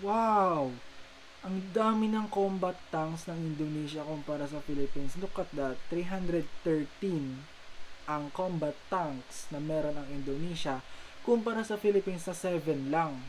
Wow! Ang dami ng combat tanks ng Indonesia kumpara sa Philippines. Look at that, 313 ang combat tanks na meron ang Indonesia kumpara sa Philippines na 7 lang.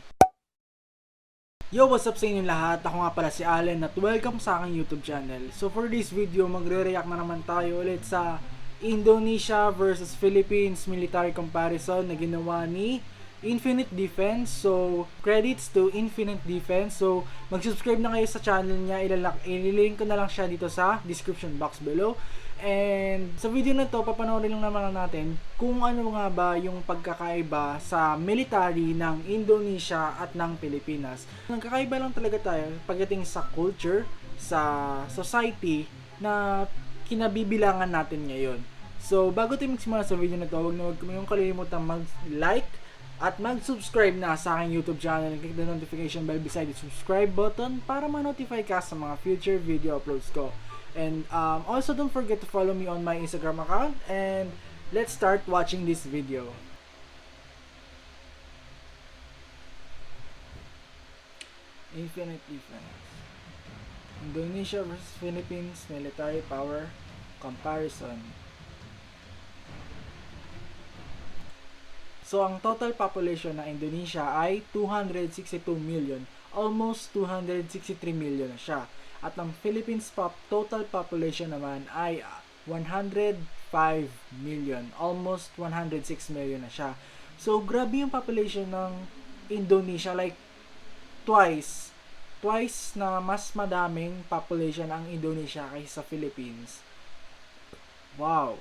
Yo, what's up sa inyo lahat? Ako nga pala si Allen at welcome sa aking YouTube channel. So for this video, magre-react na naman tayo ulit sa Indonesia versus Philippines military comparison na ginawa ni Infinite Defense. So credits to Infinite Defense. So mag-subscribe na kayo sa channel niya. Ililink ko na lang siya dito sa description box below. And sa video na to, papanoorin lang naman natin kung ano nga ba yung pagkakaiba sa military ng Indonesia at ng Pilipinas. Nagkakaiba lang talaga tayo pagdating sa culture, sa society na kinabibilangan natin ngayon. So, bago tayo magsimula sa video na to, huwag kayong kalimutan mag-like at mag-subscribe na sa aking YouTube channel. Click the notification bell beside the subscribe button para ma-notify ka sa mga future video uploads ko. And also don't forget to follow me on my Instagram account, and let's start watching this video. Infinite Defense. Indonesia versus Philippines military power comparison. So ang total population ng Indonesia ay 262 million, almost 263 million na siya. At ang Philippines total population naman ay 105 million. Almost 106 million na siya. So, grabe yung population ng Indonesia. Like, twice na mas madaming population ang Indonesia kaysa sa Philippines. Wow!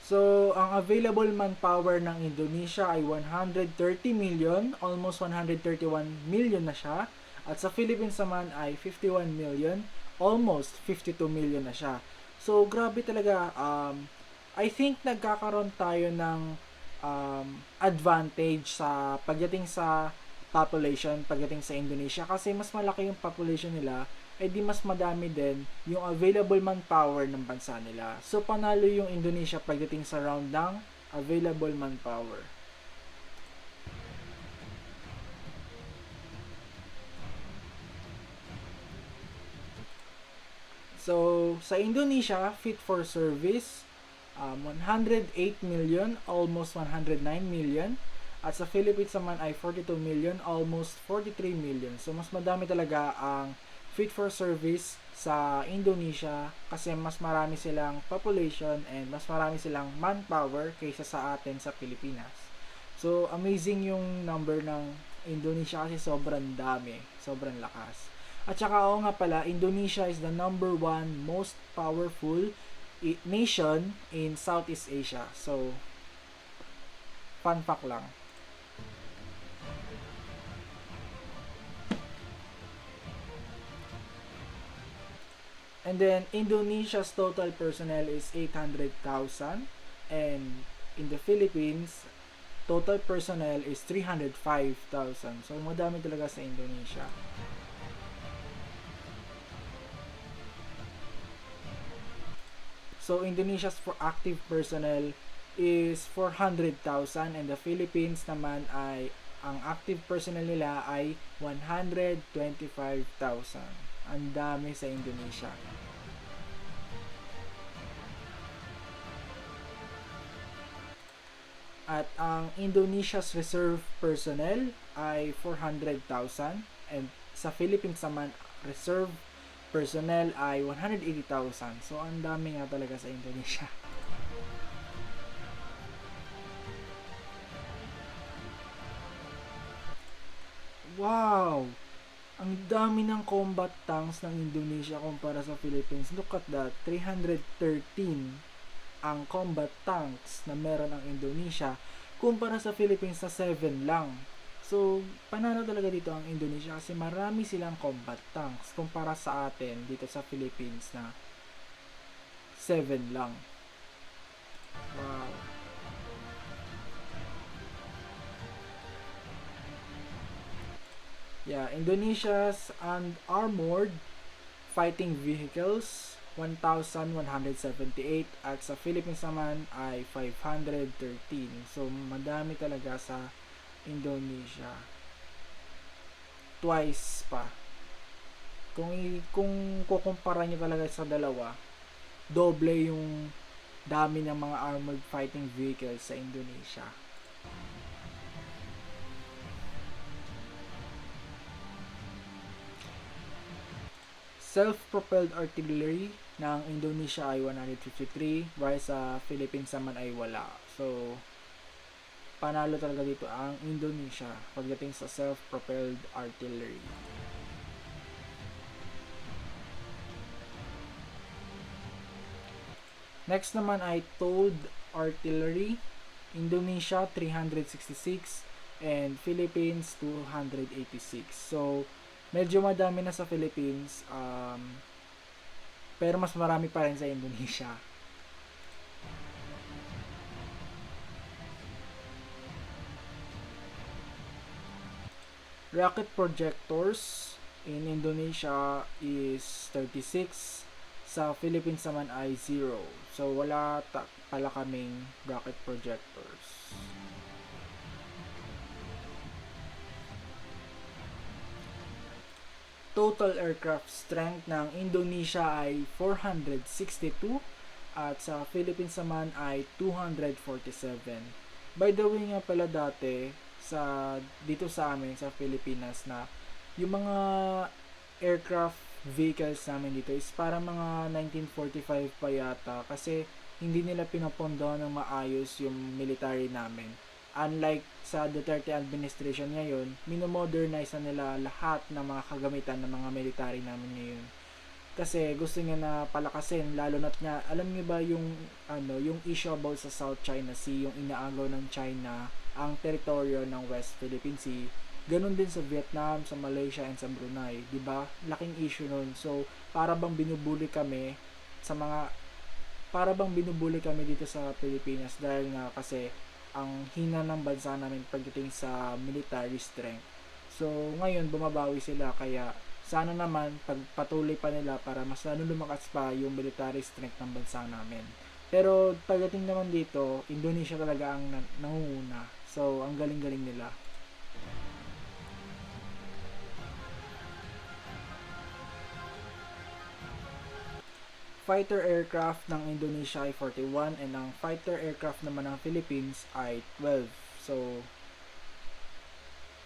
So, ang available manpower ng Indonesia ay 130 million, almost 131 million na siya. At sa Philippines naman ay 51 million, almost 52 million na siya. So, grabe talaga. I think nagkakaroon tayo ng advantage sa pagdating sa population, pagdating sa Indonesia. Kasi mas malaki yung population nila, di mas madami din yung available manpower ng bansa nila. So, panalo yung Indonesia pagdating sa round ng available manpower. So, sa Indonesia, fit for service, 108 million, almost 109 million. At sa Philippines naman ay 42 million, almost 43 million. So, mas madami talaga ang fit for service sa Indonesia kasi mas marami silang population and mas marami silang manpower kaysa sa atin sa Pilipinas. So, amazing yung number ng Indonesia kasi sobrang dami, sobrang lakas. At saka nga pala, Indonesia is the number 1 most powerful nation in Southeast Asia. So, fun fact lang. And then, Indonesia's total personnel is 800,000. And in the Philippines, total personnel is 305,000. So, madami talaga sa Indonesia. So, Indonesia's for active personnel is 400,000. And the Philippines naman ay, ang active personnel nila ay 125,000. Ang dami sa Indonesia. At ang Indonesia's reserve personnel ay 400,000 and sa Philippines naman reserve personnel ay 180,000. So ang dami nga talaga sa Indonesia. Wow! Ang dami ng combat tanks ng Indonesia kumpara sa Philippines. Look at that, 313 ang combat tanks na meron ang Indonesia kumpara sa Philippines na 7 lang. So, panalo talaga dito ang Indonesia kasi marami silang combat tanks kumpara sa atin dito sa Philippines na 7 lang. Wow. Yeah, Indonesia's armored fighting vehicles 1,178 at sa Philippines naman ay 513. So madami talaga sa Indonesia. Twice pa. Kung kukumpara niyo talaga sa dalawa, doble yung dami ng mga armored fighting vehicles sa Indonesia. Self-propelled artillery ng Indonesia ay 153, while sa Philippines naman ay wala. So, panalo talaga dito ang Indonesia pagdating sa self-propelled artillery. Next naman ay towed artillery. Indonesia 366 and Philippines 286. So, medyo madami na sa Philippines, pero mas marami pa rin sa Indonesia. Rocket projectors in Indonesia is 36. Sa Philippines naman ay 0. So, wala pala kaming rocket projectors. Total aircraft strength ng Indonesia ay 462 at sa Philippines naman ay 247. By the way nga pala dati dito sa amin sa Pilipinas na yung mga aircraft vehicles namin dito is para mga 1945 pa yata kasi hindi nila pinapondo ng maayos yung military namin. Unlike sa Duterte administration ngayon, minomodernize na nila lahat ng mga kagamitan ng mga military namin ngayon. Kasi gusto niya na palakasin, lalo na't nga, alam niyo ba yung issue about sa South China Sea, yung inaagaw ng China ang teritoryo ng West Philippine Sea. Ganun din sa Vietnam, sa Malaysia, and sa Brunei, 'di ba? Laking issue nun. So, para bang binubuli kami dito sa Pilipinas dahil nga kasi ang hina ng bansa namin pagdating sa military strength. So, ngayon bumabawi sila kaya sana naman pagpatuloy pa nila para mas lalo lumakas pa yung military strength ng bansa namin. Pero pagdating naman dito, Indonesia talaga ang nangunguna. So, ang galing-galing nila. Fighter aircraft ng Indonesia ay 41 and ang fighter aircraft naman ng Philippines ay 12. So,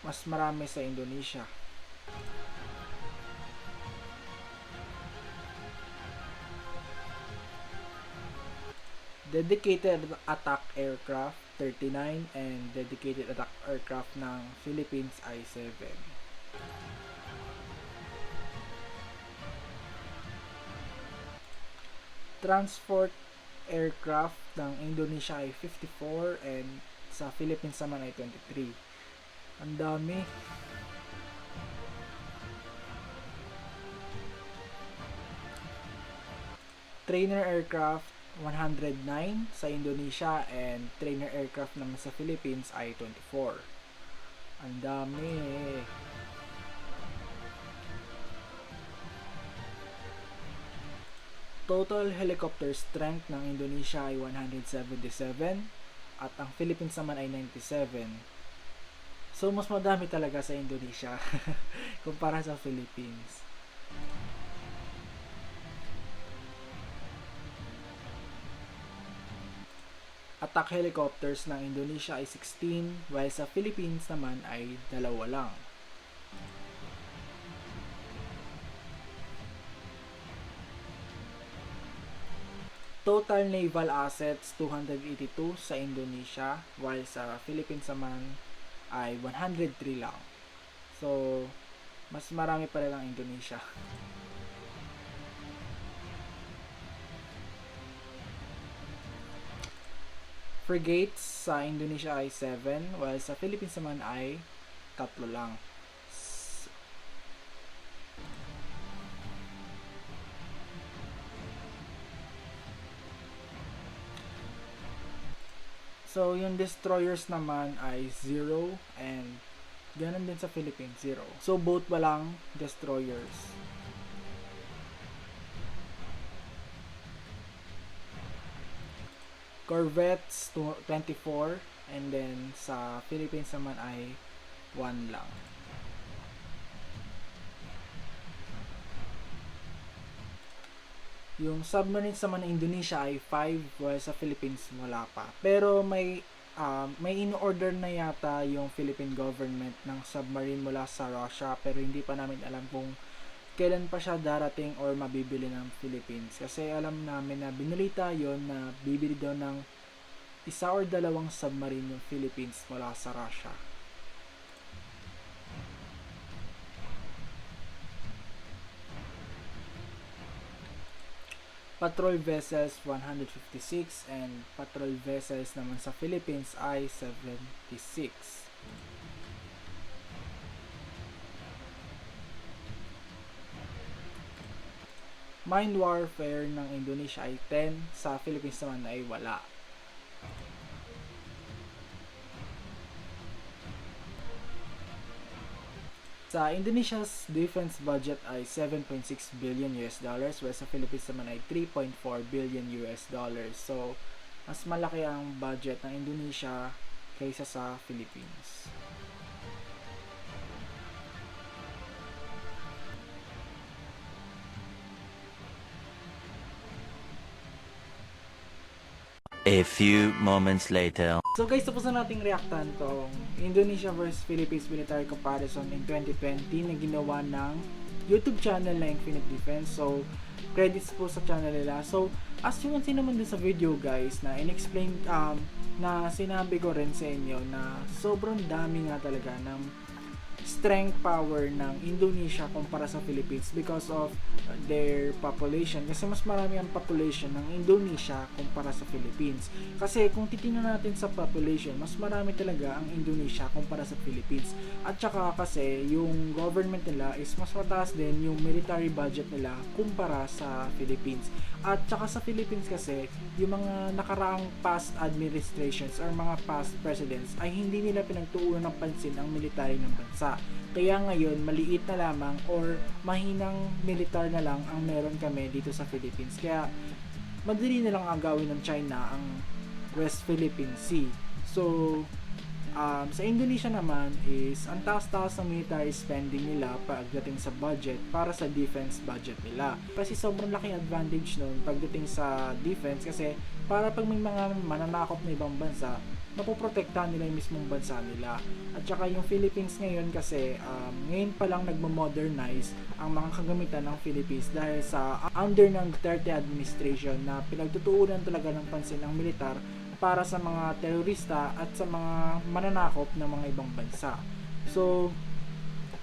mas marami sa Indonesia. Dedicated attack aircraft 39 and dedicated attack aircraft ng Philippines ay 7. Transport aircraft ng Indonesia ay 54 and sa Philippines naman ay 23. Ang dami. Trainer aircraft 109 sa Indonesia and trainer aircraft naman sa Philippines ay 24. Ang dami. Total helicopter strength ng Indonesia ay 177 at ang Philippines naman ay 97. So mas madami talaga sa Indonesia kumpara sa Philippines. Attack helicopters ng Indonesia ay 16 while sa Philippines naman ay 2 lang. Total naval assets 282 sa Indonesia while sa Philippines naman ay 103 lang. So mas marami pa rin ang Indonesia. Frigates sa Indonesia ay 7 while sa Philippines naman ay 3 lang. So, yung destroyers naman ay 0 and ganun din sa Philippines, 0. So, both walang destroyers. Corvettes 24, and then sa Philippines naman ay 1 lang. Yung submarines naman ng Indonesia ay 5, while sa Philippines wala pa. Pero may in-order na yata yung Philippine government ng submarine mula sa Russia, pero hindi pa namin alam kung kailan pa siya darating or mabibili ng Philippines. Kasi alam namin na binalita yon na bibili daw ng 1 or 2 submarine yung Philippines mula sa Russia. Patrol vessels 156 and patrol vessels naman sa Philippines ay 76. Mine warfare ng Indonesia ay 10, sa Philippines naman ay wala. Sa Indonesia's defense budget ay 7.6 billion US dollars, while sa Philippines naman ay 3.4 billion US dollars. So, mas malaki ang budget ng Indonesia kaysa sa Philippines. A few moments later. So guys, tapos na nating reactan tong Indonesia vs Philippines military comparison in 2020 na ginawa ng YouTube channel na Infinite Defense. So, credits po sa channel nila. So, as you can see naman din sa video guys, na in-explain, na sinabi ko rin sa inyo na sobrang dami nga talaga ng strength power ng Indonesia kumpara sa Philippines because of their population. Kasi mas marami ang population ng Indonesia kumpara sa Philippines. Kasi kung titingnan natin sa population, mas marami talaga ang Indonesia kumpara sa Philippines. At saka kasi yung government nila is mas mataas din yung military budget nila kumpara sa Philippines. At saka sa Philippines kasi, yung mga nakaraang past administrations or mga past presidents ay hindi nila pinagtuunan ng pansin ang military ng bansa. Kaya ngayon, maliit na lamang or mahinang militar na lang ang meron kami dito sa Philippines. Kaya, madali na lang agawin ng China ang West Philippine Sea. So, sa Indonesia naman is ang taas-taas ng military spending nila pagdating sa budget para sa defense budget nila. Kasi sobrang laking advantage nun pagdating sa defense kasi para pag may mga mananakop na ibang bansa, mapoprotektahan nila yung mismong bansa nila. At saka yung Philippines ngayon kasi ngayon pa lang nagmo-modernize ang mga kagamitan ng Philippines dahil sa under ng Duterte administration na pinagtutuunan talaga ng pansin ng militar para sa mga terorista at sa mga mananakop ng mga ibang bansa. So,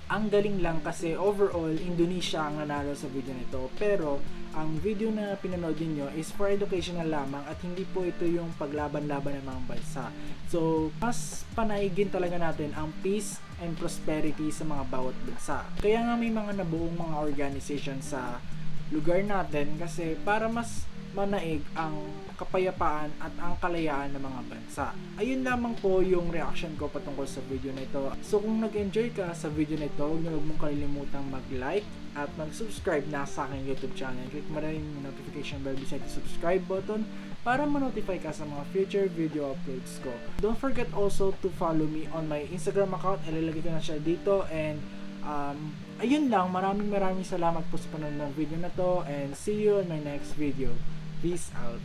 ang galing lang kasi overall Indonesia ang nanalo sa video nito, pero ang video na pinanood niyo is for educational lamang at hindi po ito yung paglaban-laban ng mga bansa. So, mas panaigin talaga natin ang peace and prosperity sa mga bawat bansa. Kaya nga may mga nabuong mga organization sa lugar natin kasi para mas manaig ang kapayapaan at ang kalayaan ng mga bansa. Ayun lamang po yung reaction ko patungkol sa video na ito. So kung nag-enjoy ka sa video na ito, huwag mong kalilimutang mag-like at mag-subscribe na sa aking YouTube channel. Click mo rin yung notification bell beside the subscribe button para ma-notify ka sa mga future video uploads ko. Don't forget also to follow me on my Instagram account. Ilalagay ko na siya dito and ayun lang, maraming salamat po sa panonood ng video na to and see you in my next video. Peace out.